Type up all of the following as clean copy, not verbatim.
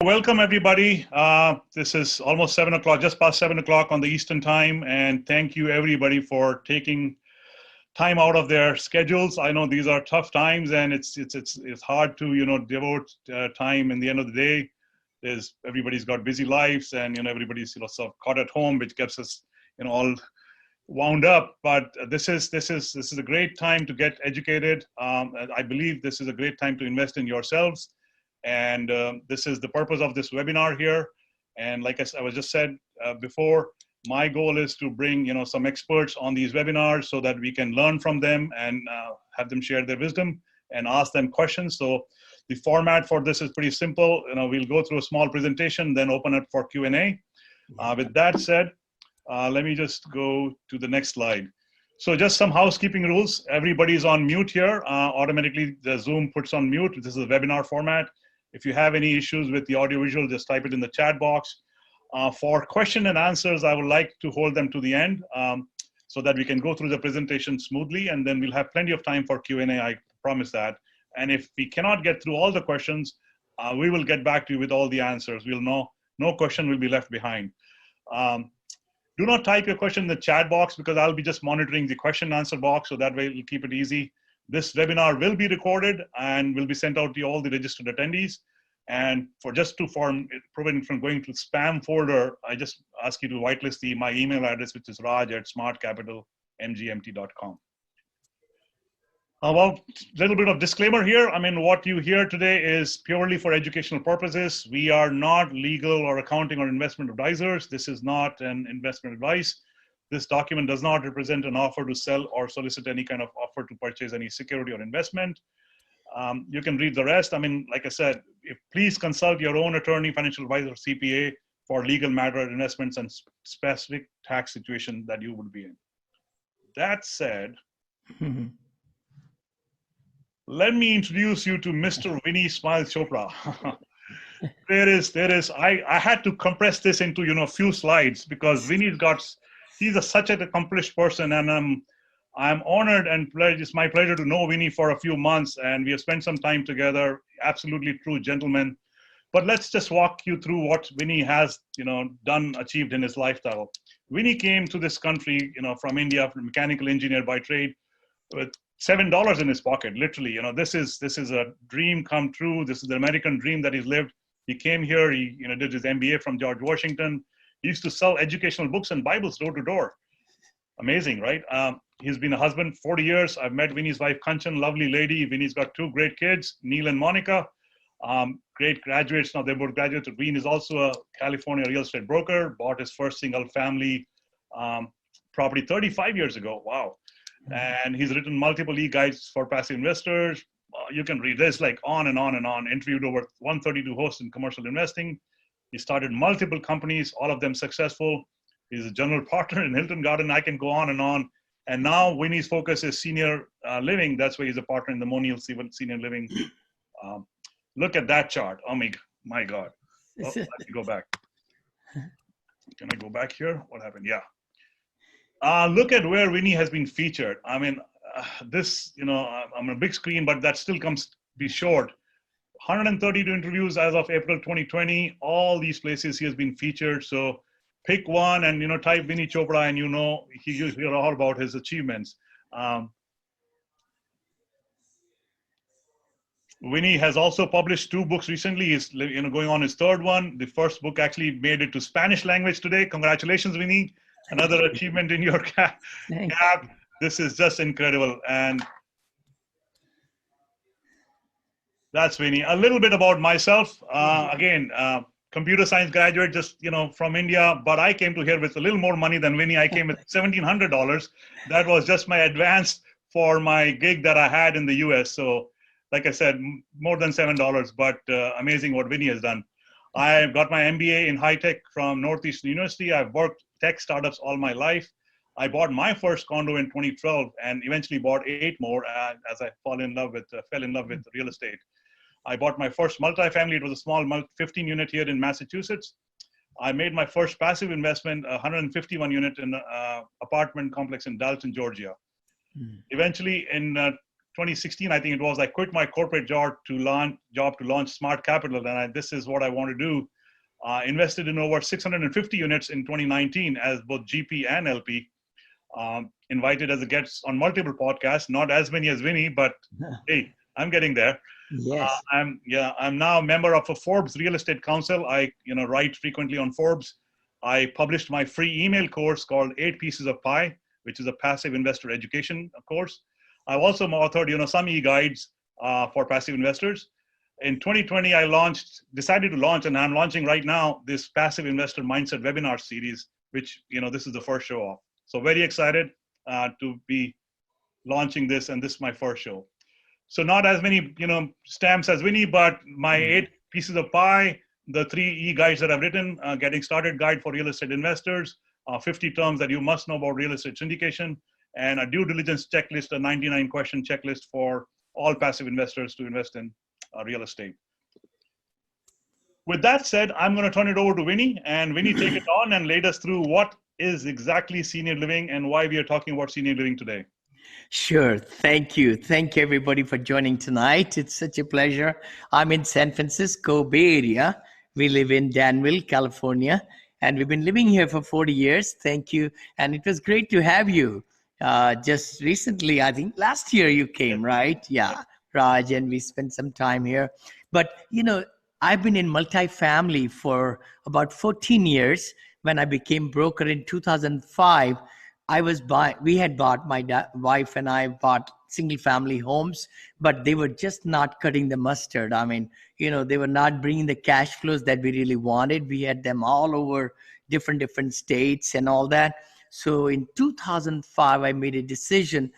Welcome everybody. This is almost 7 o'clock, just past 7 o'clock on the Eastern time. And thank you everybody for taking time out of their schedules. I know these are tough times and it's hard to, devote time in the end of the day. Everybody's got busy lives and, everybody's, sort of caught at home, which gets us, all wound up. But this is a great time to get educated. I believe this is a great time to invest in yourselves. And this is the purpose of this webinar here. And like I was just said before, my goal is to bring some experts on these webinars so that we can learn from them and have them share their wisdom and ask them questions. So the format for this is pretty simple. We'll go through a small presentation, then open it for Q&A. With that said, let me just go to the next slide. So just some housekeeping rules. Everybody's on mute here. Automatically, the Zoom puts on mute. This is a webinar format. If you have any issues with the audiovisual, just type it in the chat box. For question and answers, I would like to hold them to the end so that we can go through the presentation smoothly, and then we'll have plenty of time for Q&A, I promise that. And if we cannot get through all the questions, we will get back to you with all the answers. We'll know no question will be left behind. Do not type your question in the chat box because I'll be just monitoring the question and answer box, so that way we'll keep it easy. This webinar will be recorded and will be sent out to all the registered attendees. And to prevent it from going to spam folder, I just ask you to whitelist my email address, which is raj@smartcapitalmgmt.com. Well, a little bit of disclaimer here. I mean, what you hear today is purely for educational purposes. We are not legal or accounting or investment advisors. This is not an investment advice. This document does not represent an offer to sell or solicit any kind of offer to purchase any security or investment. You can read the rest. I mean, like I said, please consult your own attorney, financial advisor, CPA for legal matter investments and specific tax situation that you would be in. That said, let me introduce you to Mr. Vinney Chopra. I had to compress this into a few slides because he's such an accomplished person, and I'm honored and it's my pleasure to know Vinney for a few months, and we have spent some time together. Absolutely true gentleman. But let's just walk you through what Vinney has, achieved in his lifestyle. Vinney came to this country, from India, from mechanical engineer by trade, with $7 in his pocket, literally. This is a dream come true. This is the American dream that he's lived. He came here. He, did his MBA from George Washington. He used to sell educational books and Bibles door to door. Amazing, right? He's been a husband 40 years. I've met Vinney's wife, Kanchan, lovely lady. Vinney's got 2 great kids, Neil and Monica. Great graduates. Now they're both graduates. Vinney is also a California real estate broker, bought his first single family property 35 years ago. Wow. And he's written multiple e-guides for passive investors. You can read this like on and on and on. Interviewed over 132 hosts in commercial investing. He started multiple companies, all of them successful. He's a general partner in Hilton Garden. I can go on and on. And now Vinney's focus is senior living. That's why he's a partner in the Monial Senior Living. Look at that chart. Oh my God. Oh, let me go back. Can I go back here? What happened? Yeah. Look at where Vinney has been featured. I mean, I'm on a big screen, but that still comes to be short. 132 interviews as of April 2020. All these places he has been featured. So pick one and, type Vinney Chopra and you hear all about his achievements. Vinney has also published 2 books recently. He's going on his 3rd one. The first book actually made it to Spanish language today. Congratulations, Vinney. Another achievement in your cap. This is just incredible. And that's Vinney. A little bit about myself. Again, computer science graduate, just from India, but I came to here with a little more money than Vinney. I came with $1,700. That was just my advance for my gig that I had in the US. So like I said, more than $7, but amazing what Vinney has done. I got my MBA in high tech from Northeastern University. I've worked tech startups all my life. I bought my first condo in 2012 and eventually bought 8 more as I fell in love with real estate. I bought my first multifamily. It was a small 15 unit here in Massachusetts. I made my first passive investment, 151 unit in an apartment complex in Dalton, Georgia. Eventually in 2016, I think it was, I quit my corporate job to launch Smart Capital, and this is what I want to do. Invested in over 650 units in 2019 as both GP and LP. Invited as a guest on multiple podcasts, not as many as Vinney, but hey, I'm getting there. Yes. I'm now a member of a Forbes Real Estate Council. I write frequently on Forbes. I published my free email course called 8 Pieces of Pie, which is a passive investor education course. I've also authored some e-guides for passive investors. In 2020, I decided to launch, and I'm launching right now, this passive investor mindset webinar series, which this is the first show of. So very excited to be launching this, and this is my first show. So not as many stamps as Vinney, but my 8 pieces of pie, the 3 e-guides that I've written, getting started guide for real estate investors, 50 terms that you must know about real estate syndication, and a due diligence checklist, a 99 question checklist for all passive investors to invest in real estate. With that said, I'm going to turn it over to Vinney, and Vinney, take it on and lead us through what is exactly senior living and why we are talking about senior living today. Sure. Thank you. Thank you, everybody, for joining tonight. It's such a pleasure. I'm in San Francisco Bay Area. We live in Danville, California, and we've been living here for 40 years. Thank you. And it was great to have you. Just recently, I think last year you came, right? Yeah, Raj, and we spent some time here. But, I've been in multifamily for about 14 years. When I became broker in 2005, we had bought, my wife and I bought single family homes, but they were just not cutting the mustard. I mean, they were not bringing the cash flows that we really wanted. We had them all over different states and all that. So in 2005, I made a decision.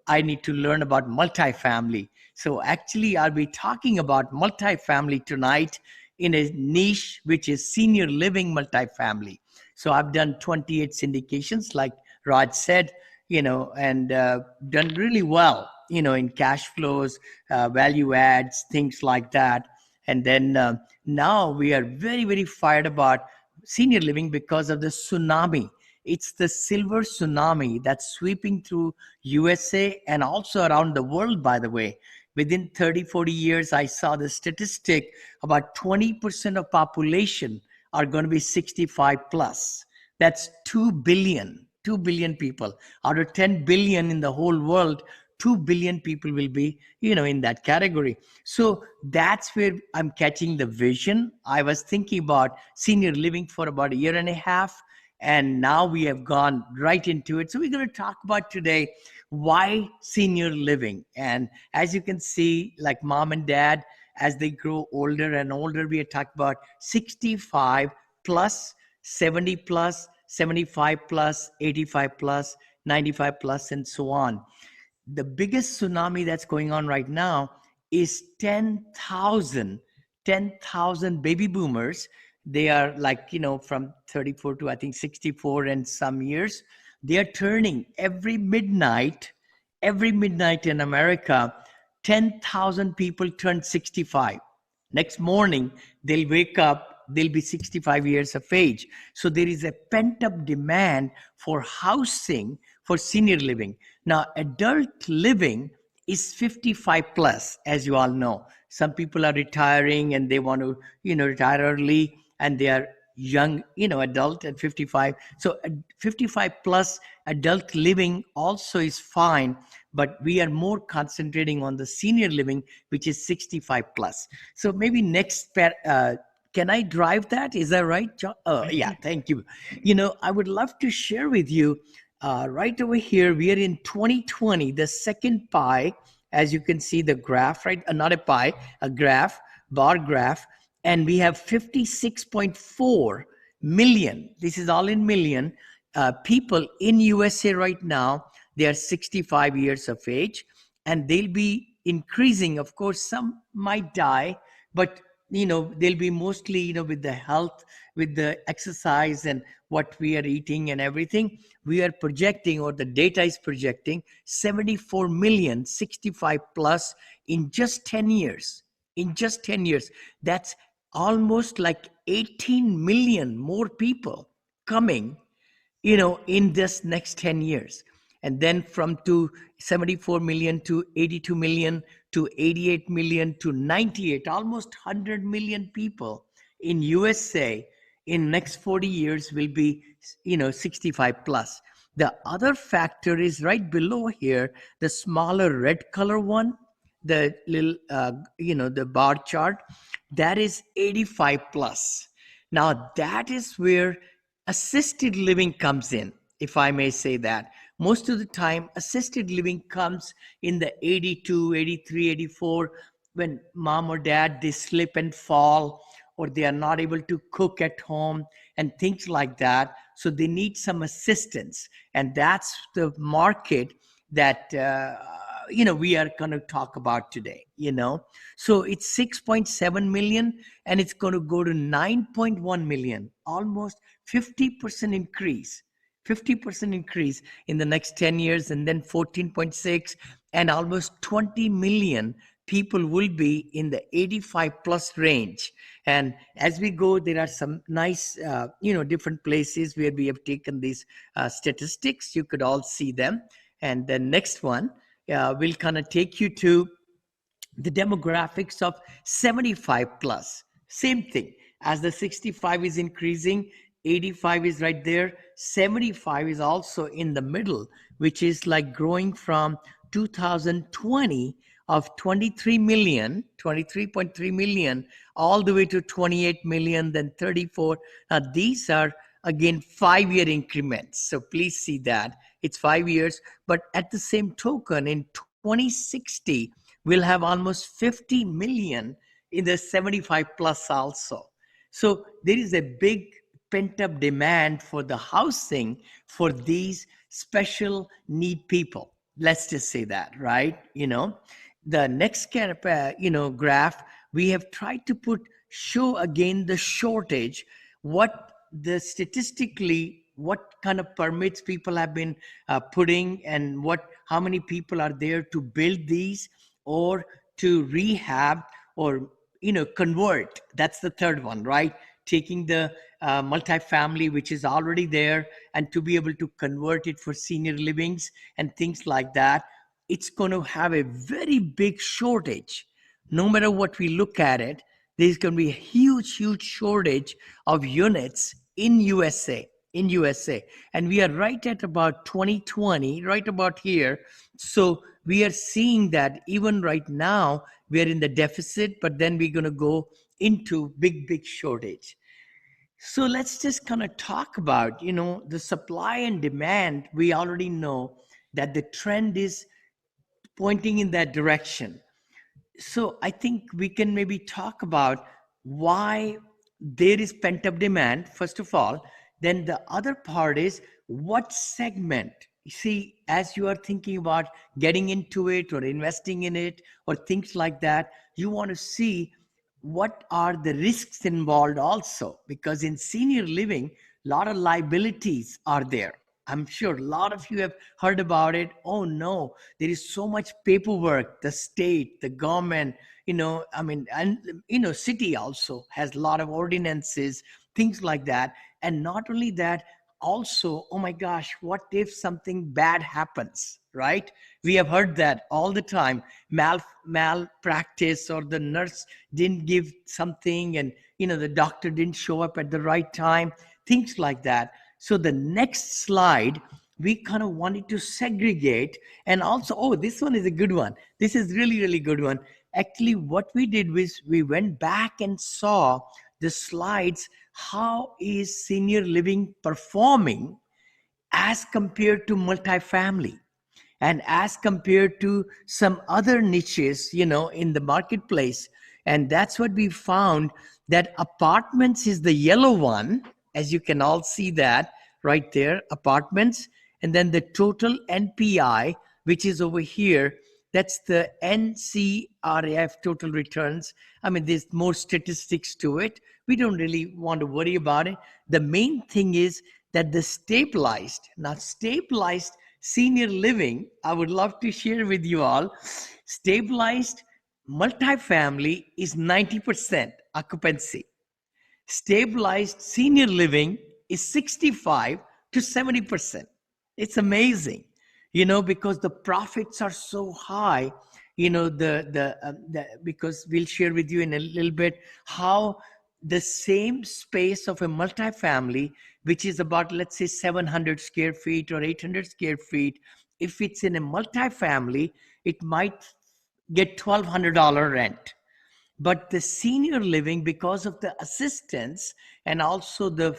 I need to learn about multifamily. So actually, I'll be talking about multifamily tonight in a niche, which is senior living multifamily. So I've done 28 syndications, like Raj said, and done really well, in cash flows, value adds, things like that. And then now we are very, very fired about senior living because of the tsunami. It's the silver tsunami that's sweeping through USA and also around the world, by the way. Within 30, 40 years, I saw the statistic about 20% of population are going to be 65 plus. That's 2 billion people. Out of 10 billion in the whole world, 2 billion people will be, in that category. So that's where I'm catching the vision. I was thinking about senior living for about a year and a half, and now we have gone right into it. So we're going to talk about today why senior living. And as you can see, like mom and dad, as they grow older and older, we are talking about 65 plus, 70 plus, 75 plus, 85 plus, 95 plus, and so on. The biggest tsunami that's going on right now is 10,000 baby boomers. They are like, from 34 to I think 64 and some years. They are turning every midnight in America, 10,000 people turn 65. Next morning, they'll wake up, they'll be 65 years of age. So there is a pent-up demand for housing for senior living. Now, adult living is 55 plus, as you all know. Some people are retiring and they want to, retire early, and they are young, adult at 55. So 55 plus adult living also is fine, but we are more concentrating on the senior living, which is 65 plus. So maybe next, can I drive that? Is that right, John? Yeah, thank you. I would love to share with you right over here. We are in 2020, the second pie, as you can see the graph, right? Not a pie, a graph, bar graph. And we have 56.4 million. This is all in million people in USA right now. They are 65 years of age, and they'll be increasing. Of course, some might die, but they'll be mostly, with the health, with the exercise and what we are eating and everything. We are projecting, or the data is projecting, 74 million 65 plus in just 10 years. In just 10 years, that's almost like 18 million more people coming, in this next 10 years. and then from to 74 million to 82 million to 88 million to 98, almost 100 million people in USA in next 40 years will be 65 plus. The other factor is right below here, the smaller red color one, the little the bar chart, that is 85 plus. Now that is where assisted living comes in, if I may say that. Most of the time assisted living comes in the 82, 83, 84, when mom or dad, they slip and fall, or they are not able to cook at home and things like that, so they need some assistance. And that's the market that we are going to talk about today. So it's 6.7 million, and it's going to go to 9.1 million, almost 50% increase. 50% increase in the next 10 years, and then 14.6, and almost 20 million people will be in the 85 plus range. And as we go, there are some nice different places where we have taken these statistics. You could all see them. And the next one will kind of take you to the demographics of 75 plus. Same thing, as the 65 is increasing, 85 is right there, 75 is also in the middle, which is like growing from 2020 of 23.3 million, all the way to 28 million, then 34. Now these are again 5-year increments, so please see that it's 5 years. But at the same token, in 2060 we'll have almost 50 million in the 75 plus also. So there is a big pent up demand for the housing for these special need people. Let's just say that, right? The next graph, we have tried to show again the shortage, what the statistically, what kind of permits people have been putting, and how many people are there to build these, or to rehab, or convert. That's the third one, right? Taking the multifamily, which is already there, and to be able to convert it for senior livings and things like that. It's going to have a very big shortage. No matter what we look at it, there's going to be a huge shortage of units in USA. And we are right at about 2020, right about here. So we are seeing that even right now we are in the deficit, but then we're going to go into big shortage. So let's just kind of talk about the supply and demand. We already know that the trend is pointing in that direction. So I think we can maybe talk about why there is pent up demand, first of all. Then the other part is what segment. You see, as you are thinking about getting into it or investing in it or things like that, you want to see what are the risks involved also, because in senior living, a lot of liabilities are there. I'm sure a lot of you have heard about it. Oh no, there is so much paperwork. The state, the government, and city also has a lot of ordinances, things like that. And not only that, also, oh my gosh, what if something bad happens, right? We have heard that all the time. Malpractice, or the nurse didn't give something, and the doctor didn't show up at the right time, things like that. So the next slide, we kind of wanted to segregate. And also, oh, this one is a good one. This is really good one. Actually, what we did was we went back and saw the slides. How is senior living performing as compared to multifamily, and as compared to some other niches, in the marketplace? And that's what we found, that apartments is the yellow one, as you can all see that right there, apartments. And then the total NPI, which is over here, that's the NCRF, total returns. I mean, there's more statistics to it. We don't really want to worry about it. The main thing is that the stabilized senior living, I would love to share with you all. Stabilized multifamily is 90% occupancy. Stabilized senior living is 65 to 70%. It's amazing. because the profits are so high. Because we'll share with you in a little bit how the same space of a multifamily, which is about, let's say, 700 square feet or 800 square feet, if it's in a multifamily, it might get $1,200 rent. But the senior living, because of the assistance and also the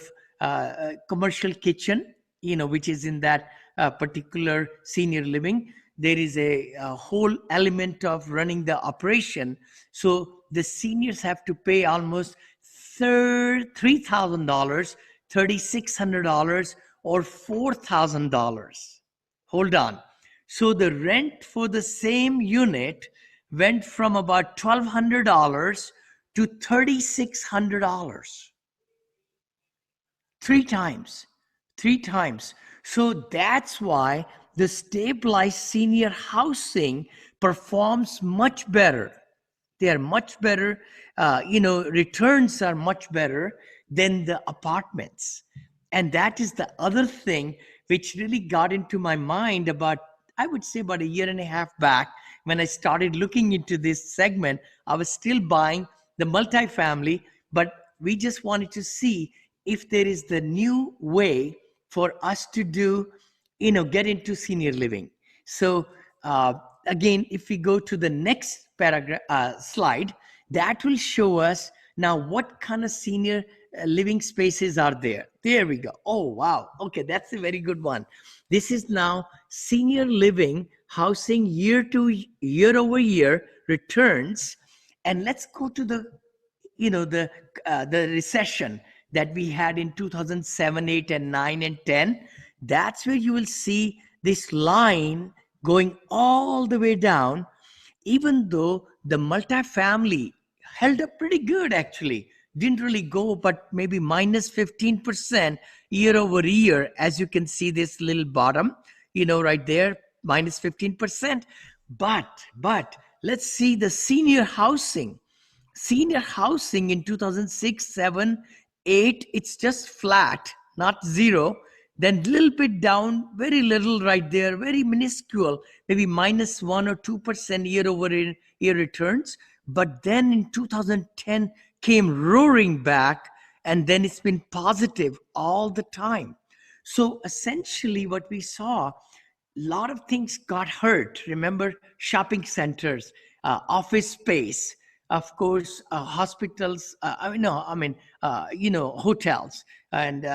commercial kitchen, which is in that particular senior living, there is a whole element of running the operation. So the seniors have to pay almost $3,000, $3,600, or $4,000. Hold on. So the rent for the same unit went from about $1,200 to $3,600. Three times. So that's why the stabilized senior housing performs much better. They are much better. Returns are much better than the apartments. And that is the other thing which really got into my mind about, I would say, about a year and a half back. When I started looking into this segment, I was still buying the multifamily, but we just wanted to see if there is the new way for us to do, get into senior living. So again, if we go to the next paragraph slide, that will show us now what kind of senior living spaces are there. There we go. Oh, wow. Okay, that's a very good one. This is now senior living housing year over year returns. And let's go to the recession that we had in 2007, 8, and 9 and 10. That's where you will see this line going all the way down, even though the multifamily held up pretty good, actually. Didn't really go, but maybe minus 15% year over year, as you can see this little bottom, right there, minus 15%. But let's see the senior housing. Senior housing in 2006, 7, 8, it's just flat, not zero. Then a little bit down, very little right there, very minuscule, maybe minus 1 or 2% year over year returns. But then in 2010 came roaring back, and then it's been positive all the time. So essentially what we saw, a lot of things got hurt. Remember, shopping centers, office space, of course, hospitals, hotels, and,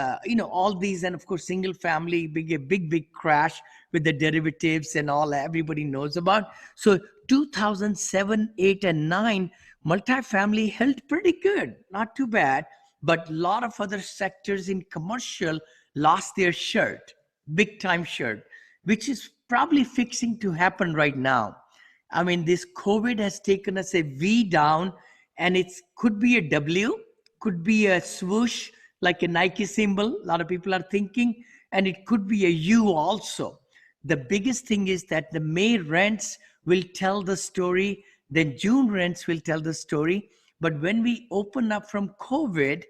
all these, and of course, single family, big crash with the derivatives and all everybody knows about. So 2007, 8, and 9, multifamily held pretty good, not too bad, but a lot of other sectors in commercial lost their shirt, big time shirt, which is probably fixing to happen right now. I mean, this COVID has taken us a V down, and it could be a W, could be a swoosh, like a Nike symbol, a lot of people are thinking, and it could be a U also. The biggest thing is that the May rents will tell the story, then June rents will tell the story. But when we open up from COVID,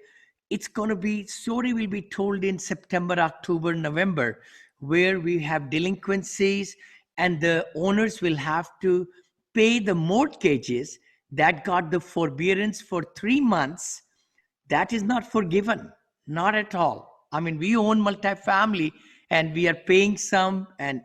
it's going to be, story will be told in September, October, November, where we have delinquencies, and the owners will have to pay the mortgages that got the forbearance for 3 months. That is not forgiven, not at all. I mean, we own multifamily, and we are paying some and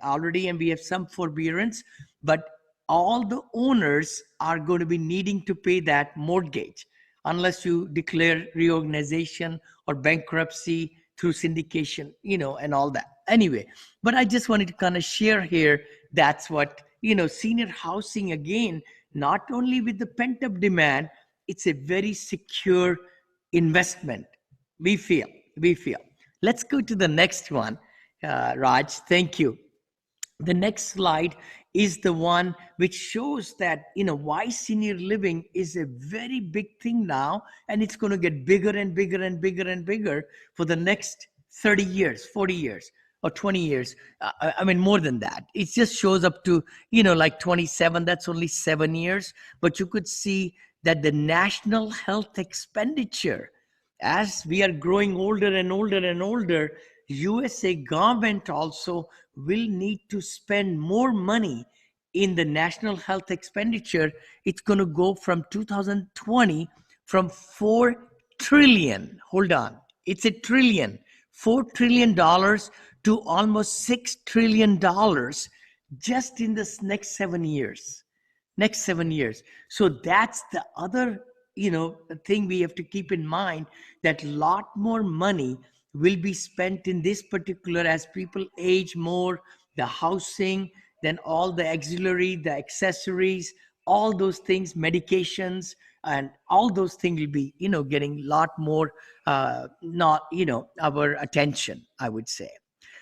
we have some forbearance, but all the owners are going to be needing to pay that mortgage unless you declare reorganization or bankruptcy through syndication, and all that. Anyway, but I just wanted to kind of share here, that's what, senior housing, again, not only with the pent-up demand, it's a very secure investment, we feel. Let's go to the next one. Raj, thank you. The next slide is the one which shows that, why senior living is a very big thing now, and it's going to get bigger and bigger and bigger and bigger for the next 30 years, 40 years, or 20 years. I mean, more than that. It just shows up to, like 27, that's only 7 years. But you could see that the national health expenditure, as we are growing older and older and older, USA government also will need to spend more money in the national health expenditure. It's going to go from 2020 from 4 trillion. Hold on. It's a trillion. $4 trillion to almost $6 trillion just in this next 7 years. Next 7 years. So that's the other, thing we have to keep in mind, that lot more money will be spent in this particular, as people age more, the housing, then all the auxiliary, the accessories, all those things, medications, and all those things will be, getting a lot more, not, our attention, I would say.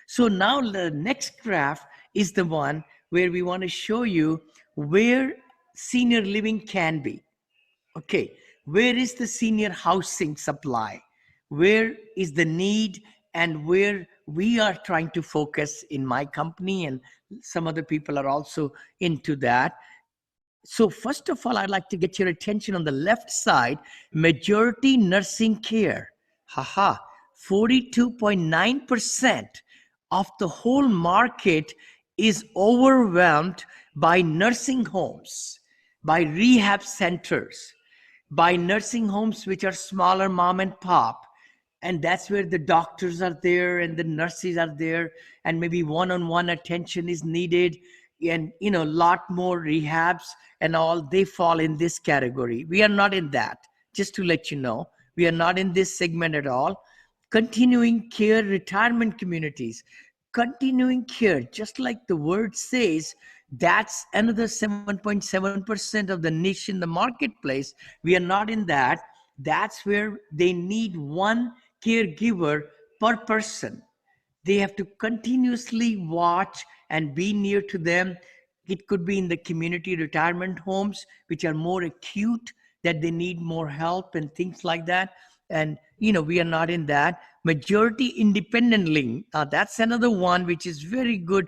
So now the next graph is the one where we want to show you where senior living can be. Okay, where is the senior housing supply? Where is the need, and where we are trying to focus in my company, and some other people are also into that. So first of all, I'd like to get your attention on the left side, majority nursing care. Haha, 42.9% of the whole market is overwhelmed by nursing homes, by rehab centers, by nursing homes which are smaller mom and pop. And that's where the doctors are there and the nurses are there, and maybe one-on-one attention is needed, and a lot more rehabs and all, they fall in this category. We are not in that. Just to let you know, we are not in this segment at all. Continuing care retirement communities, continuing care, just like the word says, that's another 7.7% of the niche in the marketplace. We are not in that. That's where they need one caregiver per person. They have to continuously watch and be near to them. It could be in the community retirement homes, which are more acute, that they need more help and things like that. And, we are not in that. Majority independent living, that's another one which is very good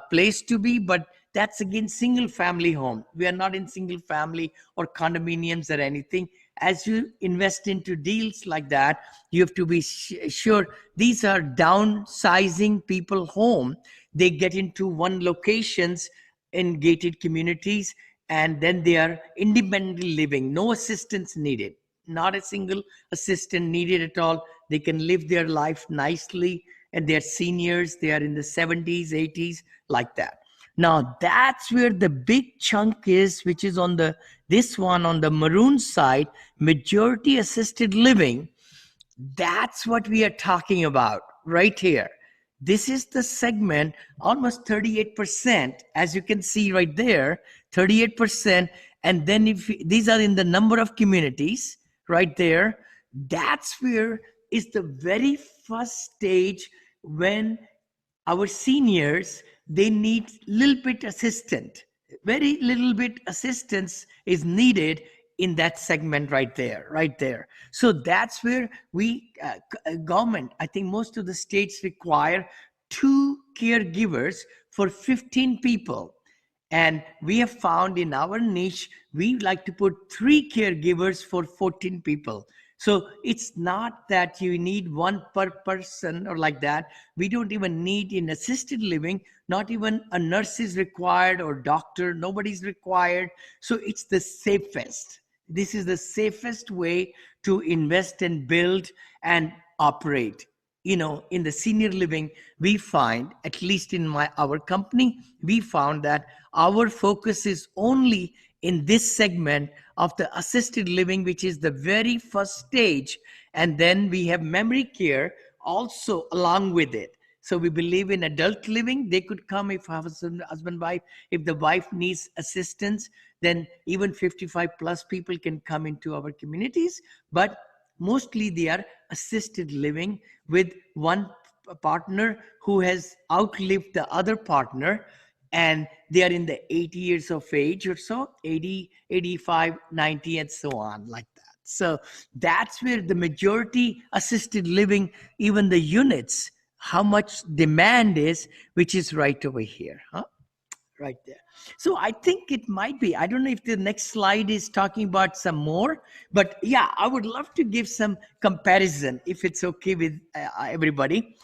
place to be, but that's again single family home. We are not in single family or condominiums or anything. As you invest into deals like that, you have to be sure these are downsizing people home. They get into one locations in gated communities, and then they are independently living, no assistance needed, not a single assistant needed at all. They can live their life nicely, and they're seniors, they are in the 70s, 80s, like that. Now that's where the big chunk is, which is on this one on the maroon side, majority assisted living. That's what we are talking about right here. This is the segment, almost 38%, as you can see right there, 38%. And then if these are in the number of communities right there, that's where is the very first stage when our seniors, they need little bit assistance, very little bit assistance is needed in that segment right there. So that's where we government, I think most of the states require 2 caregivers for 15 people. And we have found in our niche, we like to put 3 caregivers for 14 people. So it's not that you need one per person or like that. We don't even need in assisted living, not even a nurse is required or doctor, nobody's required. So it's the safest. This is the safest way to invest and build and operate. In the senior living, we find, at least in our company, we found that our focus is only in this segment of the assisted living, which is the very first stage. And then we have memory care also along with it. So we believe in adult living. They could come if husband, wife, if the wife needs assistance, then even 55 plus people can come into our communities. But mostly they are assisted living with one partner who has outlived the other partner, and they are in the 80 years of age or so, 80, 85, 90, and so on, like that. So that's where the majority assisted living, even the units, how much demand is, which is right over here, right there. So I think it might be, I don't know if the next slide is talking about some more, but yeah, I would love to give some comparison if it's okay with everybody.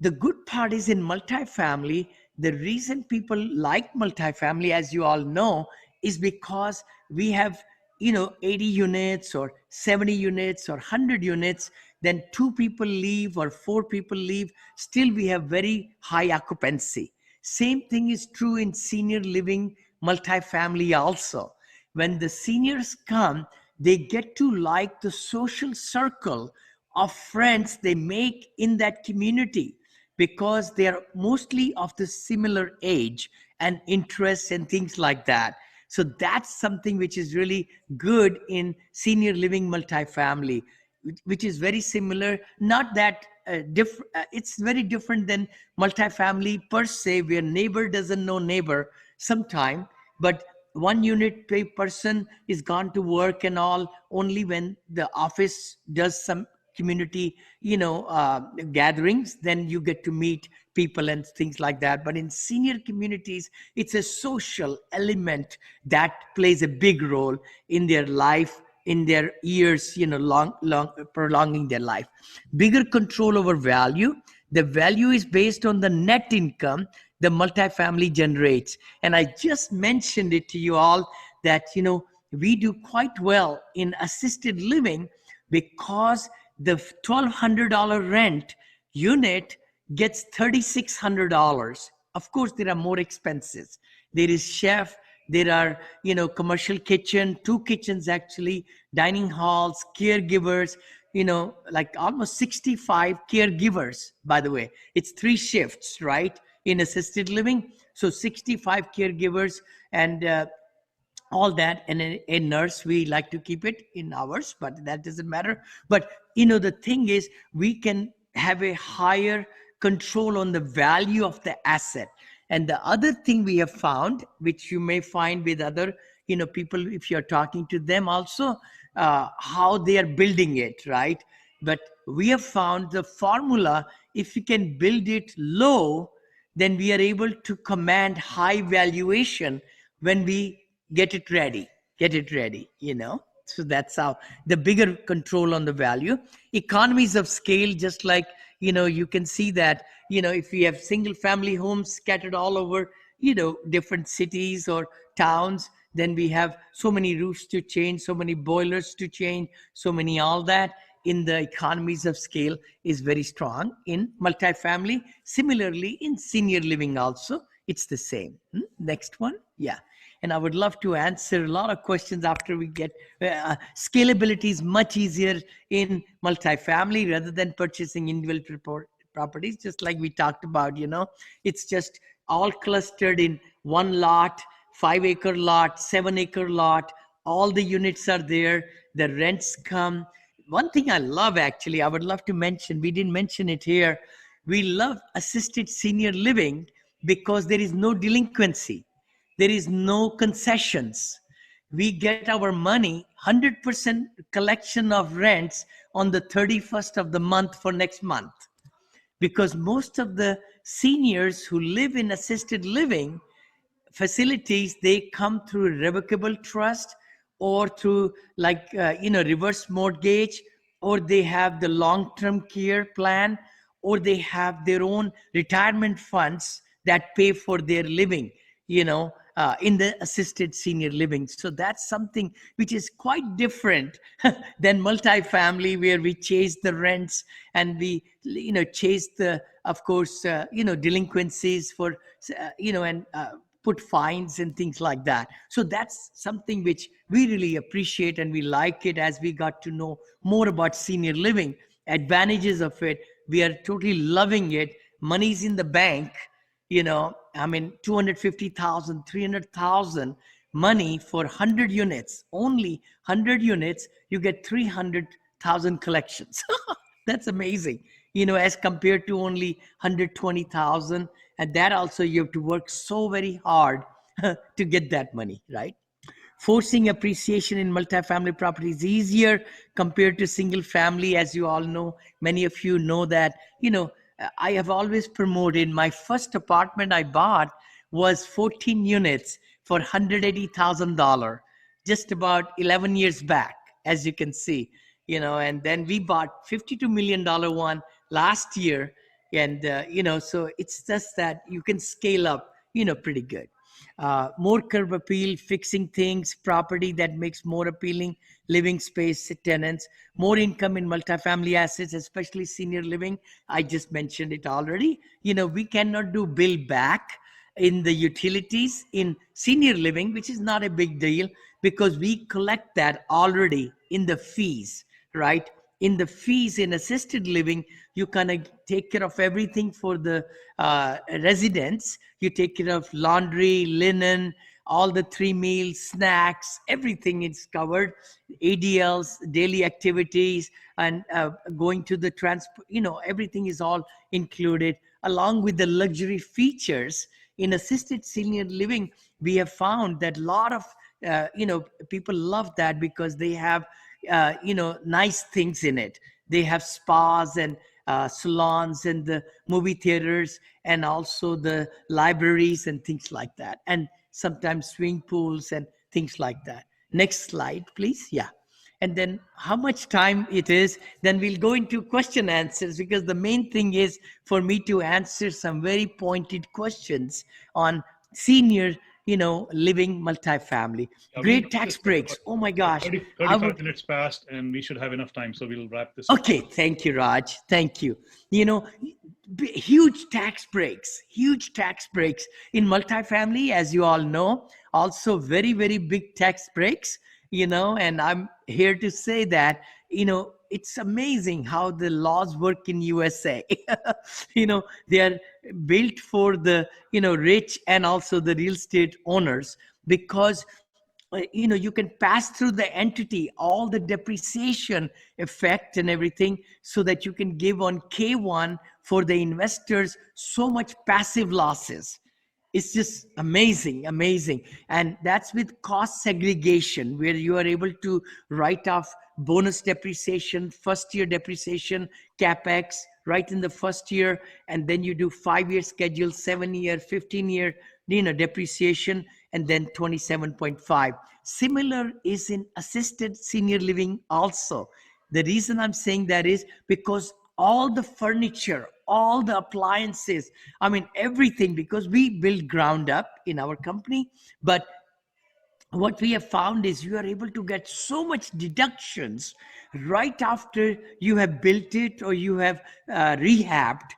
The good part is in multifamily, the reason people like multifamily, as you all know, is because we have, 80 units or 70 units or 100 units, then two people leave or four people leave, still we have very high occupancy. Same thing is true in senior living multifamily also. When the seniors come, they get to like the social circle of friends they make in that community, because they are mostly of the similar age and interests and things like that. So that's something which is really good in senior living multifamily, which is very similar, not that different. It's very different than multifamily per se, where neighbor doesn't know neighbor sometime, but one unit per person is gone to work and all only when the office does some community, gatherings, then you get to meet people and things like that. But in senior communities, it's a social element that plays a big role in their life, in their years, long prolonging their life. Bigger control over value. The value is based on the net income the multifamily generates. And I just mentioned it to you all that, we do quite well in assisted living because the $1,200 rent unit gets $3,600. Of course, there are more expenses. There is chef, there are, commercial kitchen, two kitchens actually, dining halls, caregivers, like almost 65 caregivers, by the way. It's 3 shifts, right, in assisted living. So 65 caregivers and all that, and a nurse, we like to keep it in hours, but that doesn't matter. But the thing is, we can have a higher control on the value of the asset. And the other thing we have found, which you may find with other people, if you're talking to them also, how they are building it, right? But we have found the formula: if you can build it low, then we are able to command high valuation when we get it ready. So that's how the bigger control on the value. Economies of scale, just like you can see that if we have single family homes scattered all over different cities or towns, then we have so many roofs to change, so many boilers to change, so many all that. In the economies of scale is very strong in multifamily. Similarly, in senior living also, it's the same. Next one. Yeah. And I would love to answer a lot of questions after we get scalability is much easier in multifamily rather than purchasing individual properties, just like we talked about. It's just all clustered in one lot, 5-acre lot, 7-acre lot. All the units are there, the rents come. One thing I love, actually, I would love to mention, we didn't mention it here. We love assisted senior living because there is no delinquency. There is no concessions. We get our money 100% collection of rents on the 31st of the month for next month. Because most of the seniors who live in assisted living facilities, they come through revocable trust or through like reverse mortgage, or they have the long-term care plan, or they have their own retirement funds that pay for their living in the assisted senior living. So that's something which is quite different than multifamily, where we chase the rents and we chase the, of course, delinquencies for and put fines and things like that. So that's something which we really appreciate, and we like it as we got to know more about senior living, advantages of it. We are totally loving it. Money's in the bank. 250,000, 300,000 money for 100 units, only 100 units, you get 300,000 collections. That's amazing, as compared to only 120,000. And that also, you have to work so very hard to get that money, right? Forcing appreciation in multifamily property is easier compared to single family. As you all know, many of you know that, I have always promoted. My first apartment I bought was 14 units for $180,000, just about 11 years back, as you can see, and then we bought $52 million one last year, And so it's just that you can scale up pretty good. More curb appeal, fixing things, property that makes more appealing living space to tenants, more income in multifamily assets, especially senior living. I just mentioned it already. We cannot do bill back in the utilities in senior living, which is not a big deal because we collect that already in the fees, right? In the fees in assisted living, you kind of take care of everything for the residents. You take care of laundry, linen, all the 3 meals, snacks, everything is covered. ADLs, daily activities, and going to the transport, everything is all included, along with the luxury features. In assisted senior living, we have found that a lot of people love that because they have nice things in it. They have spas and salons and the movie theaters and also the libraries and things like that, and sometimes swimming pools and things like that. Next slide, please. Yeah. And then how much time it is, then we'll go into question answers, because the main thing is for me to answer some very pointed questions on senior living multifamily. Yeah, we'll Great wrap tax this up breaks. because Oh my gosh. 30, I 35 would minutes passed and we should have enough time. So we'll wrap this up. Okay, thank you, Raj. Thank you. You know, huge tax breaks in multifamily, as you all know. Also, very, very big tax breaks, and I'm here to say that, it's amazing how the laws work in USA. They are built for the, rich and also the real estate owners, because you can pass through the entity all the depreciation effect and everything, so that you can give on K1 for the investors so much passive losses. It's just amazing. And that's with cost segregation, where you are able to write off bonus depreciation, first year depreciation, capex right in the first year, and then you do 5-year schedule, 7-year, 15-year depreciation, and then 27.5. Similar is in assisted senior living also. The reason I'm saying that is because all the furniture, all the appliances, I mean, everything, because we build ground up in our company. But what we have found is you are able to get so much deductions right after you have built it or you have rehabbed,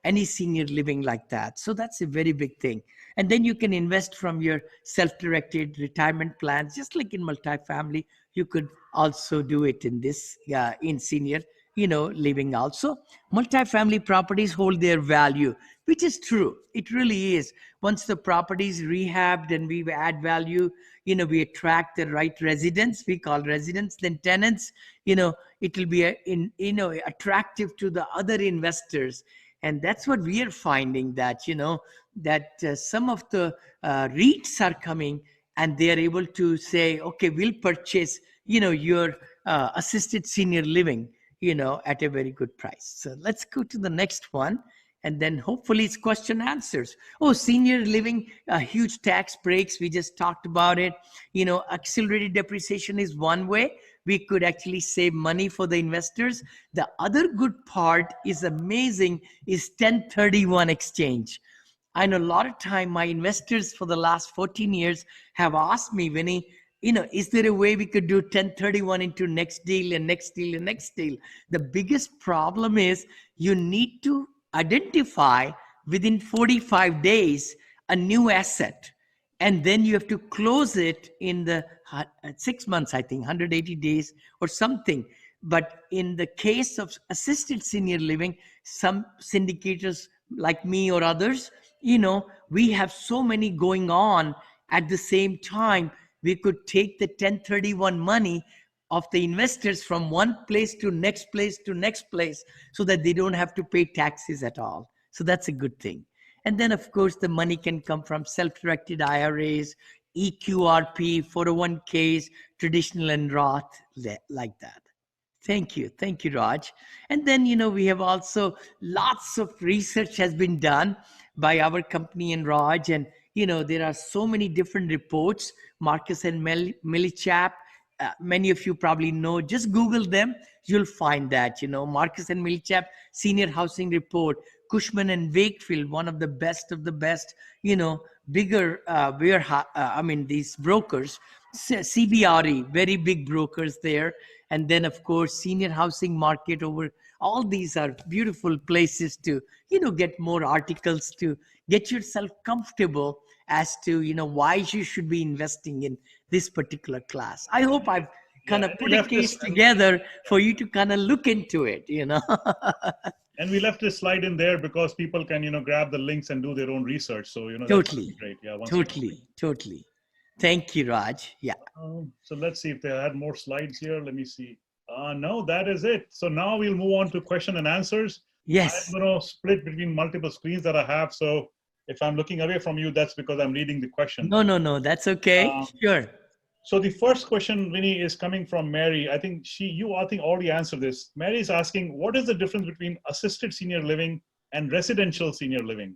any senior living like that. So that's a very big thing. And then you can invest from your self-directed retirement plans, just like in multifamily. You could also do it in this, in senior, living also. Multifamily properties hold their value, which is true. It really is. Once the property is rehabbed and we add value, we attract the right residents, we call residents, then tenants, it will be attractive to the other investors. And that's what we are finding, that some of the REITs are coming, and they are able to say, okay, we'll purchase your assisted senior living at a very good price. So let's go to the next one, and then hopefully it's question answers. Oh, senior living, huge tax breaks. We just talked about it. Accelerated depreciation is one way we could actually save money for the investors. The other good part is amazing is 1031 exchange. I know a lot of time my investors for the last 14 years have asked me, Vinny, is there a way we could do 1031 into next deal and next deal and next deal? The biggest problem is you need to identify within 45 days a new asset, and then you have to close it in the 6 months, I think 180 days or something. But in the case of assisted senior living, some syndicators like me or others, we have so many going on at the same time. We could take the 1031 money of the investors from one place to next place to next place, so that they don't have to pay taxes at all. So that's a good thing. And then, of course, the money can come from self-directed IRAs, EQRP, 401ks, traditional and Roth, like that. Thank you. Thank you, Raj. And then, we have also lots of research has been done by our company and Raj. And, there are so many different reports. Marcus and Millichap many of you probably know. Just Google them. You'll find that, Marcus and Millichap Senior Housing Report, Cushman and Wakefield, one of the best, bigger these brokers, CBRE, very big brokers there. And then, of course, Senior Housing Market over. All these are beautiful places to, get more articles to get yourself comfortable as to, why you should be investing in this particular class. I hope I've Yeah, kind of and we put a left case this. together for you to kind of look into it. And we left this slide in there because people can, grab the links and do their own research. So, that's Totally, great. Yeah, once you. totally. Thank you, Raj. Yeah. So let's see if they had more slides here. Let me see. No, that is it. So now we'll move on to question and answers. I'm Yes. going to split between multiple screens that I have. So if I'm looking away from you, that's because I'm reading the question. No. That's okay. Um, Sure. so the first question, Vinney, is coming from Mary. I think you already answered this. Mary is asking, what is the difference between assisted senior living and residential senior living?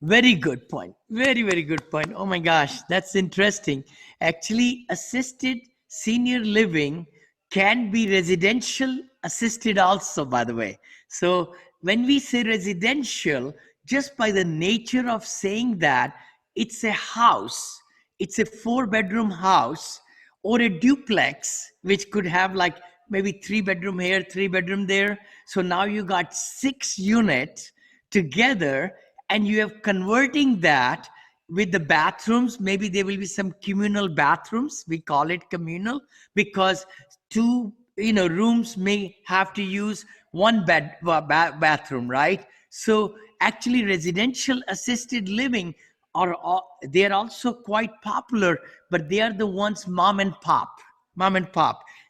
Very good point. Very, very good point. Oh my gosh, that's interesting. Actually, assisted senior living can be residential assisted also, by the way. So, when we say residential, just by the nature of saying that, it's a house, it's a four-bedroom house or a duplex, which could have like maybe three-bedroom here, three-bedroom there. So now you got 6 units together, and you have converting that with the bathrooms. Maybe there will be some communal bathrooms. We call it communal because two rooms may have to use one bathroom, right? So actually residential assisted living they're also quite popular, but they are the ones mom and pop.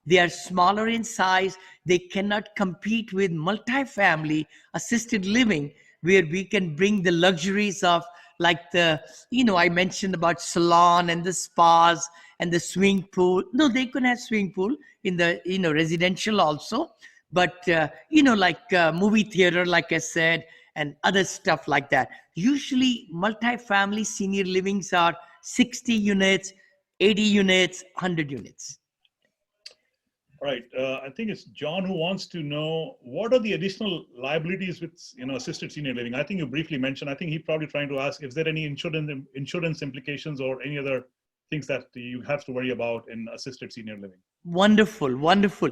They are smaller in size. They cannot compete with multifamily assisted living, where we can bring the luxuries of, like, I mentioned about salon and the spas and the swimming pool. No, they could have swimming pool in the residential also, but like movie theater, like I said, and other stuff like that. Usually multifamily senior livings are 60 units, 80 units, 100 units. All right. I think it's John who wants to know what are the additional liabilities with assisted senior living. I think you briefly mentioned. I think he's probably trying to ask if there any insurance implications or any other things that you have to worry about in assisted senior living. Wonderful, wonderful.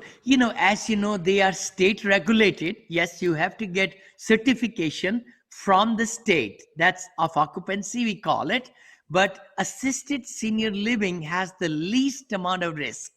As you know, they are state regulated. Yes, you have to get certification from the state. That's of occupancy, we call it. But assisted senior living has the least amount of risk.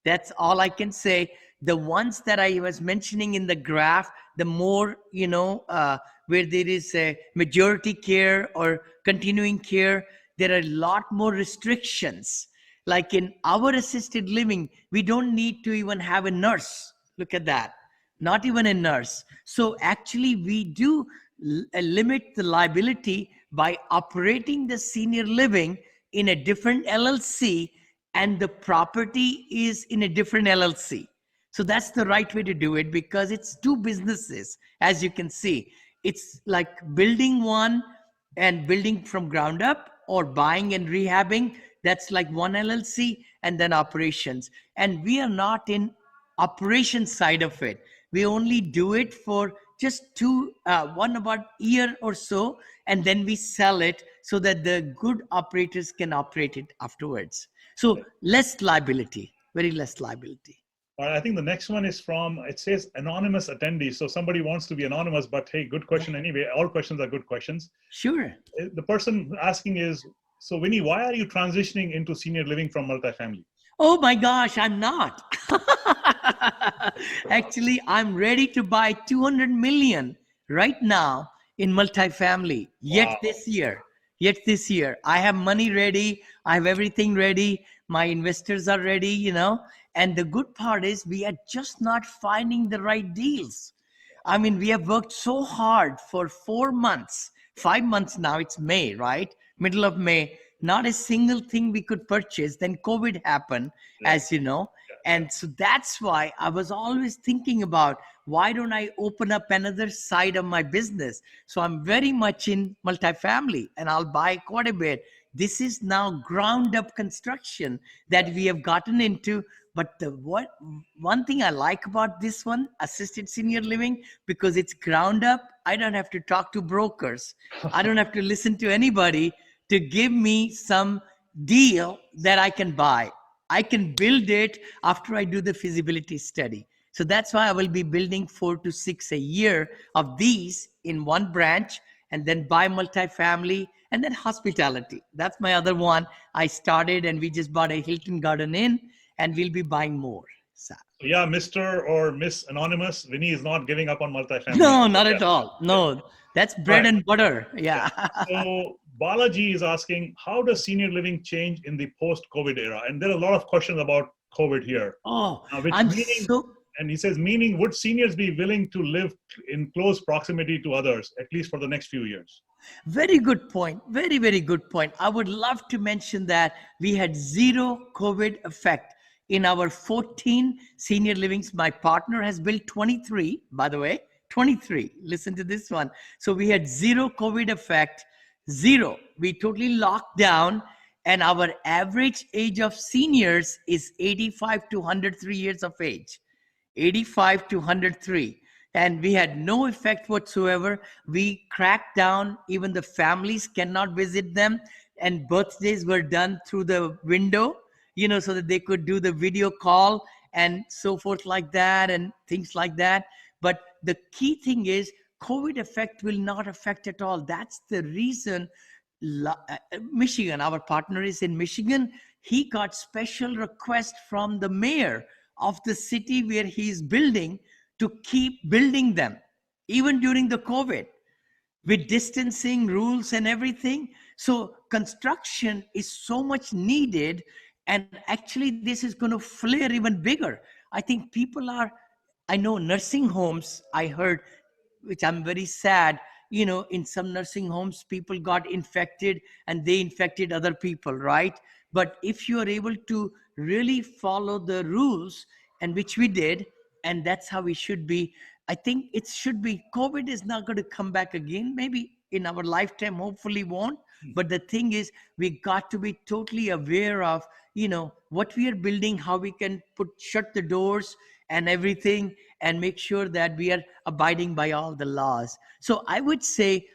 That's all I can say. The ones that I was mentioning in the graph, the more, where there is a majority care or continuing care, there are a lot more restrictions. Like in our assisted living, we don't need to even have a nurse. Look at that. Not even a nurse. So actually, we do limit the liability by operating the senior living in a different LLC, and the property is in a different LLC. So that's the right way to do it, because it's two businesses, as you can see. It's like building one and building from ground up, or buying and rehabbing. That's like one LLC, and then operations. And we are not in operations side of it. We only do it for just one about year or so, and then we sell it so that the good operators can operate it afterwards. So less liability, very less liability. All right, I think the next one is from, it says anonymous attendee. So somebody wants to be anonymous, but hey, good question anyway. All questions are good questions. Sure. The person asking is, so Vinney, why are you transitioning into senior living from multifamily? Oh my gosh, I'm not. Actually, I'm ready to buy 200 million right now in multifamily. Wow. Yet this year, I have money ready. I have everything ready. My investors are ready, And the good part is we are just not finding the right deals. I mean, we have worked so hard for 4 months, 5 months now. It's May, right? Middle of May. Not a single thing we could purchase. Then COVID happened, as you know. And so that's why I was always thinking about, why don't I open up another side of my business? So I'm very much in multifamily, and I'll buy quite a bit. This is now ground up construction that we have gotten into. But the one thing I like about this one, assisted senior living, because it's ground up, I don't have to talk to brokers. I don't have to listen to anybody to give me some deal that I can buy. I can build it after I do the feasibility study. So that's why I will be building 4 to 6 a year of these in one branch, and then buy multifamily, and then hospitality. That's my other one. I started, and we just bought a Hilton Garden Inn, and we'll be buying more. So, Yeah, Mr. or Miss Anonymous, Vinney is not giving up on multifamily. no, not Yeah, at all. yeah. No, that's bread Right. and butter. Yeah. Yeah. So Balaji is asking, how does senior living change in the post-COVID era? And there are a lot of questions about COVID here, Oh, which I'm meaning, so and he says, meaning, would seniors be willing to live in close proximity to others, at least for the next few years? very good point. Very, very good point. I would love to mention that we had zero COVID effect in our 14 senior livings. My partner has built 23, by the way, 23. Listen to this one. So we had zero COVID effect, zero. We totally locked down, and our average age of seniors is 85 to 103 years of age. 85 to 103, and we had no effect whatsoever. We cracked down, even the families cannot visit them, and birthdays were done through the window, so that they could do the video call and so forth like that, and things like that. But the key thing is, COVID effect will not affect at all. That's the reason. Michigan, our partner is in Michigan. He got special request from the mayor of the city where he is building to keep building them, even during the COVID, with distancing rules and everything. So construction is so much needed, and actually this is going to flare even bigger. I think people are, I know nursing homes, I heard, which I'm very sad, in some nursing homes people got infected and they infected other people, right? But if you are able to really follow the rules, and which we did, and that's how we should be, I think it should be. COVID is not going to come back again, maybe in our lifetime, hopefully won't. But the thing is, we got to be totally aware of, what we are building, how we can shut the doors and everything, and make sure that we are abiding by all the laws. So I would say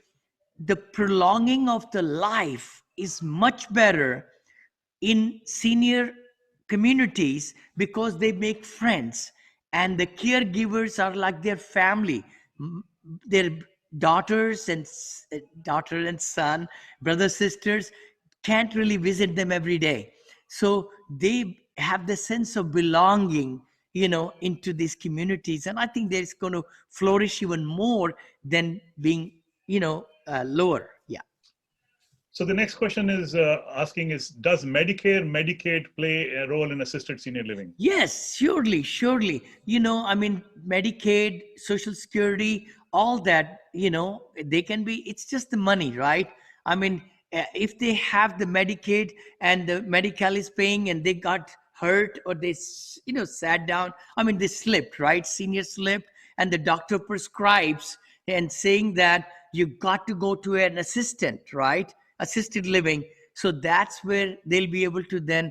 the prolonging of the life is much better in senior communities, because they make friends, and the caregivers are like their family. Their daughters and daughter and son, brothers, sisters, can't really visit them every day, so they have the sense of belonging, into these communities. And I think that it's going to flourish even more than being, lower. Yeah. So the next question is asking is, does Medicare, Medicaid play a role in assisted senior living? Yes, surely, surely. I mean, Medicaid, Social Security, all that, they can be, it's just the money, right? I mean, if they have the Medicaid and the medical is paying, and they got hurt, or they, sat down, I mean, they slipped, right? Senior slipped, and the doctor prescribes and saying that you got to go to an assistant, right? Assisted living. So that's where they'll be able to then,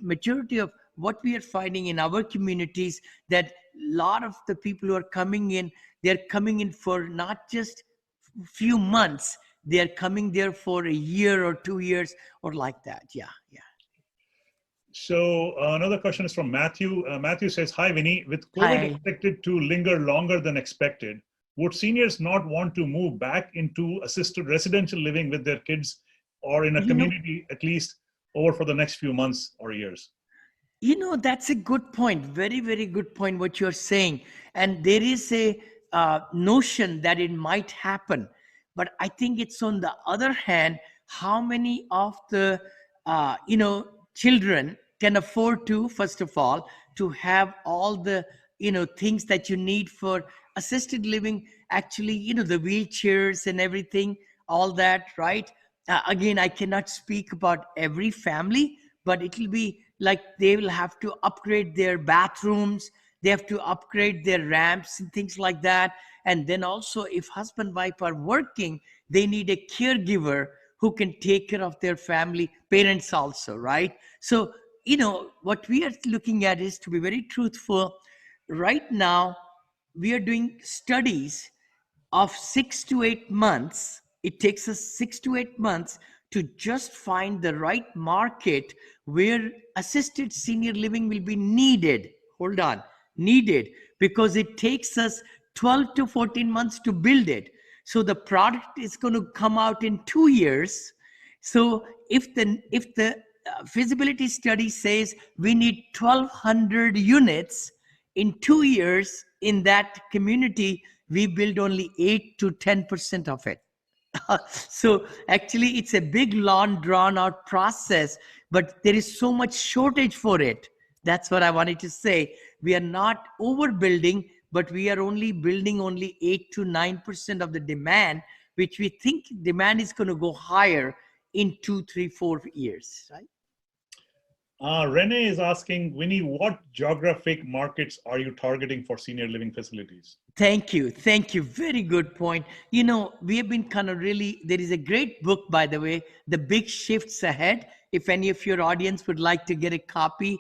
majority of what we are finding in our communities, that a lot of the people who are coming in, they're coming in for not just few months, they're coming there for a year or 2 years, or like that. Yeah, yeah. So another question is from Matthew. Matthew says, hi, Vinney. With COVID Hi. expected to linger longer than expected, would seniors not want to move back into assisted residential living with their kids, or in a you know community at least over for the next few months or years? That's a good point. Very, very good point, what you're saying. And there is a notion that it might happen. But I think it's on the other hand, how many of the, children can afford to, first of all, to have all the, things that you need for assisted living, actually, the wheelchairs and everything, all that, right? Again, I cannot speak about every family, but it will be like they will have to upgrade their bathrooms, they have to upgrade their ramps and things like that. And then also, if husband and wife are working, they need a caregiver who can take care of their family, parents also, right? So, what we are looking at is, to be very truthful, right now, we are doing studies of 6 to 8 months. It takes us 6 to 8 months to just find the right market where assisted senior living will be needed. Hold on, needed, because it takes us 12 to 14 months to build it. So the product is going to come out in 2 years. So if the feasibility study says we need 1,200 units in 2 years in that community, we build only 8 to 10% of it. So actually, it's a big, long, drawn out process, but there is so much shortage for it. That's what I wanted to say. We are not overbuilding, but we are only building only 8 to 9% of the demand, which we think demand is going to go higher in 2, 3, 4 years, right? Renee is asking, Winnie, what geographic markets are you targeting for senior living facilities? Thank you. Thank you. Very good point. We have been kind of really, there is a great book, by the way, The Big Shifts Ahead. If any of your audience would like to get a copy,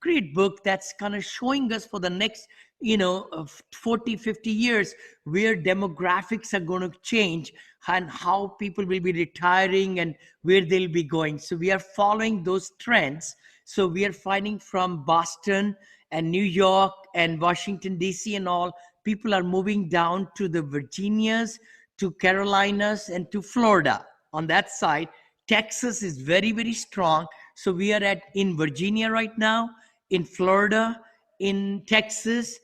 great book that's kind of showing us for the next, 40, 50 years, where demographics are going to change and how people will be retiring and where they'll be going. So we are following those trends. So we are finding from Boston and New York and Washington, D.C. and all, people are moving down to the Virginias, to Carolinas, and to Florida. On that side, Texas is very, very strong. So we are in Virginia right now, in Florida, in Texas,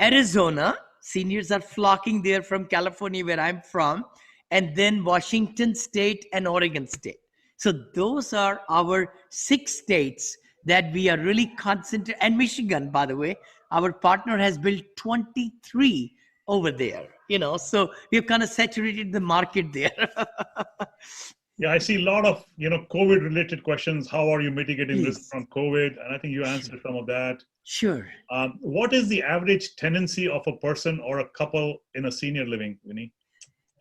Arizona. Seniors are flocking there from California, where I'm from, and then Washington State and Oregon State. So those are our 6 states that we are really concentrating. And Michigan, by the way, our partner has built 23 over there. So we've kind of saturated the market there. Yeah, I see a lot of COVID related questions. How are you mitigating risk Please. from COVID? And I think you answered some of that. Sure. What is the average tenancy of a person or a couple in a senior living, Winnie?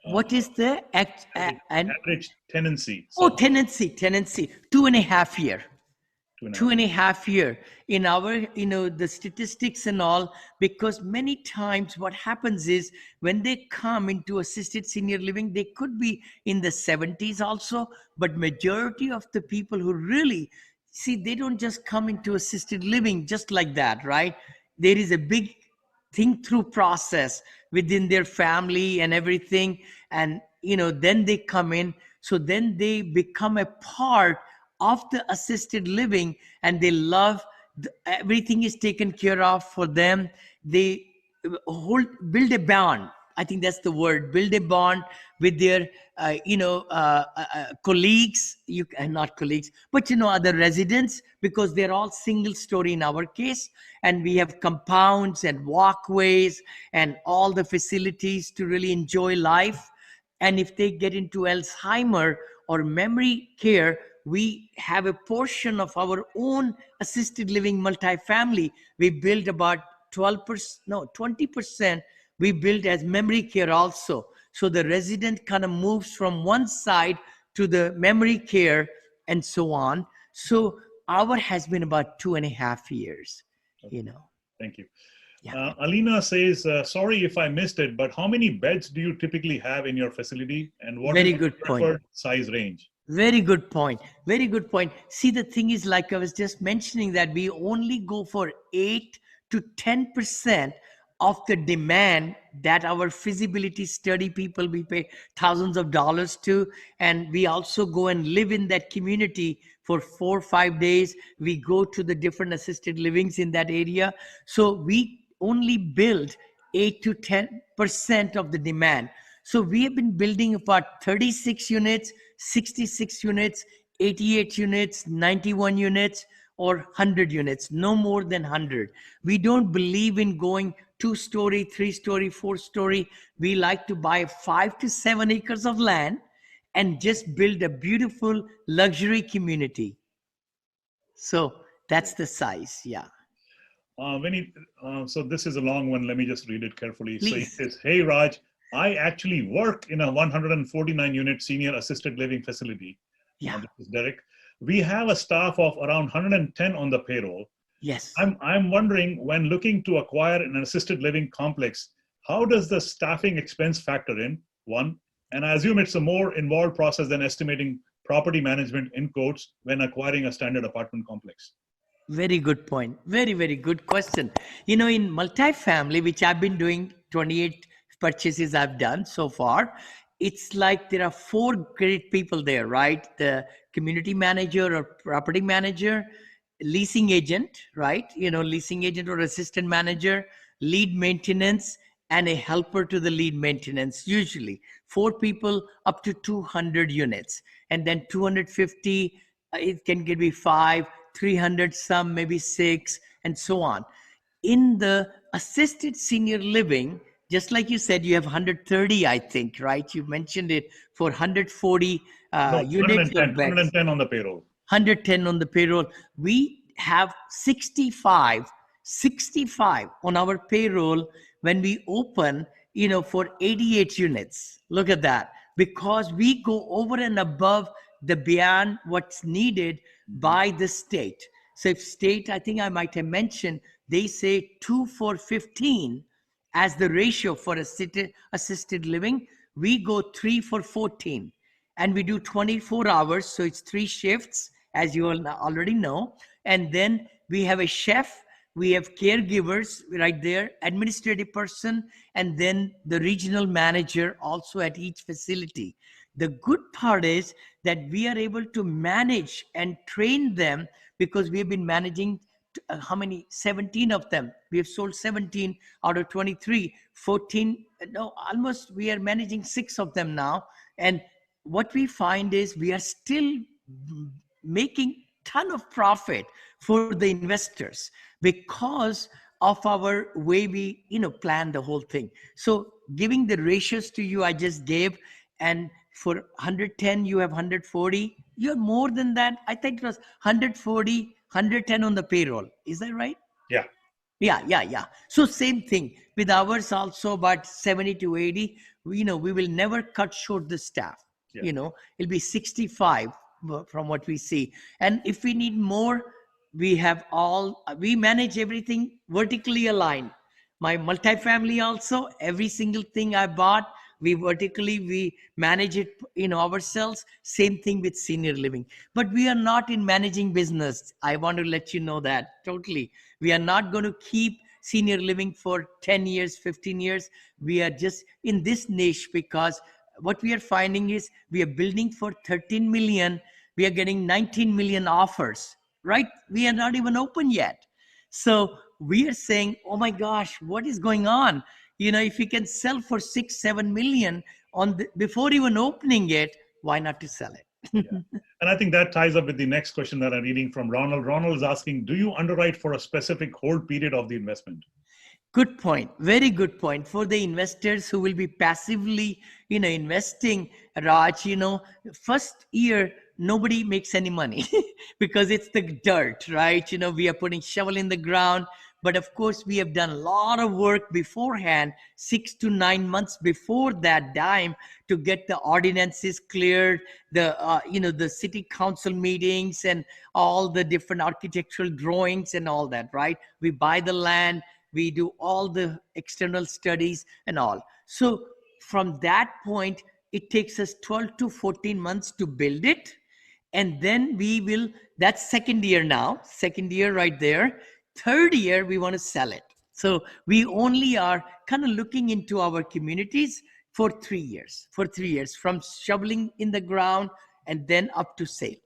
What is the average tenancy? Oh, So tenancy, 2.5 year. 2.5 Two and a years. half year in our the statistics and all, because many times what happens is when they come into assisted senior living, they could be in the 70s also, but majority of the people who really see, they don't just come into assisted living just like that, right? There is a big think through process within their family and everything, and then they come in, so then they become a part of the assisted living, and they love everything is taken care of for them. They build a bond. I think that's the word, build a bond with their colleagues, not colleagues, but other residents, because they're all single story in our case, and we have compounds and walkways and all the facilities to really enjoy life. And if they get into Alzheimer or memory care, we have a portion of our own assisted living multifamily. We build about 12%, no, 20%. We build as memory care also. So the resident kind of moves from one side to the memory care and so on. So our has been about 2.5 years, Thank you. Yeah. Alina says, sorry if I missed it, but how many beds do you typically have in your facility, and what Very is the good point. preferred size range? Very good point. Very good point. See, the thing is, like I was just mentioning, that we only go for 8 to 10% of the demand that our feasibility study people we pay thousands of dollars to. And we also go and live in that community for 4 or 5 days. We go to the different assisted livings in that area. So we only build 8 to 10% of the demand. So we have been building about 36 units, 66 units, 88 units, 91 units, or 100 units, no more than 100. We don't believe in going 2-story, 3-story, 4-story. We like to buy 5 to 7 acres of land and just build a beautiful luxury community. So that's the size, yeah. So this is a long one. Let me just read it carefully. So it Please. says, hey, Raj, I actually work in a 149 unit senior assisted living facility. Yeah. This is Derek. We have a staff of around 110 on the payroll. Yes. I'm wondering, when looking to acquire an assisted living complex, how does the staffing expense factor in? One, and I assume it's a more involved process than estimating property management in quotes when acquiring a standard apartment complex. Very good point. Very, very good question. You know, in multifamily, which I've been doing 28 purchases I've done so far, it's like there are four great people there, right? The community manager or property manager, leasing agent, right? You know, leasing agent or assistant manager, lead maintenance, and a helper to the lead maintenance. Usually, four people up to 200 units, and then 250. It can be five, 300, some maybe six, and so on. In the assisted senior living, just like you said, you have 130, I think, right? You mentioned it for 140 No, units or beds. 110 on the payroll. 110 on the payroll. We have 65 on our payroll when we open, you know, for 88 units. Look at that. Because we go over and above the beyond what's needed by the state. So if state, I think I might have mentioned, they say 2 for 15 as the ratio for assisted living. We go 3 for 14, and we do 24 hours, so it's 3 shifts, as you all already know. And then we have a chef, we have caregivers right there, administrative person, and then the regional manager also at each facility. The good part is that we are able to manage and train them, because we have been managing how many, 17 of them. We have sold 17 out of 23. 14, no, almost we are managing 6 of them now. And what we find is we are still making ton of profit for the investors because of our way we, you know, plan the whole thing. So giving the ratios to you I just gave, and for 110 you have 140, you're more than that. I think it was 140, 110 on the payroll. Is that right? Yeah. Yeah. So same thing with ours also, about 70 to 80. We, you know, we will never cut short the staff. Yeah. You know, it'll be 65 from what we see. And if we need more, we manage everything vertically aligned. My multifamily also, every single thing I bought, we manage it, you know, ourselves. Same thing with senior living. But we are not in managing business. I want to let you know that totally. We are not going to keep senior living for 10 years, 15 years. We are just in this niche because what we are finding is we are building for 13 million. We are getting 19 million offers, right? We are not even open yet. So we are saying, oh my gosh, what is going on? You know, if we can sell for 6, 7 million before even opening it, why not to sell it? Yeah. And I think that ties up with the next question that I'm reading from Ronald. Ronald is asking, do you underwrite for a specific hold period of the investment? Good point. Very good point. For the investors who will be passively, you know, investing, Raj, you know, first year, nobody makes any money because it's the dirt, right? You know, we are putting shovel in the ground. But of course, we have done a lot of work beforehand, 6 to 9 months before that time, to get the ordinances cleared, you know, the city council meetings and all the different architectural drawings and all that, right? We buy the land, we do all the external studies and all. So from that point, it takes us 12 to 14 months to build it. And then that's second year now, second year right there. Third year, we want to sell it. So we only are kind of looking into our communities for 3 years, from shoveling in the ground and then up to sale.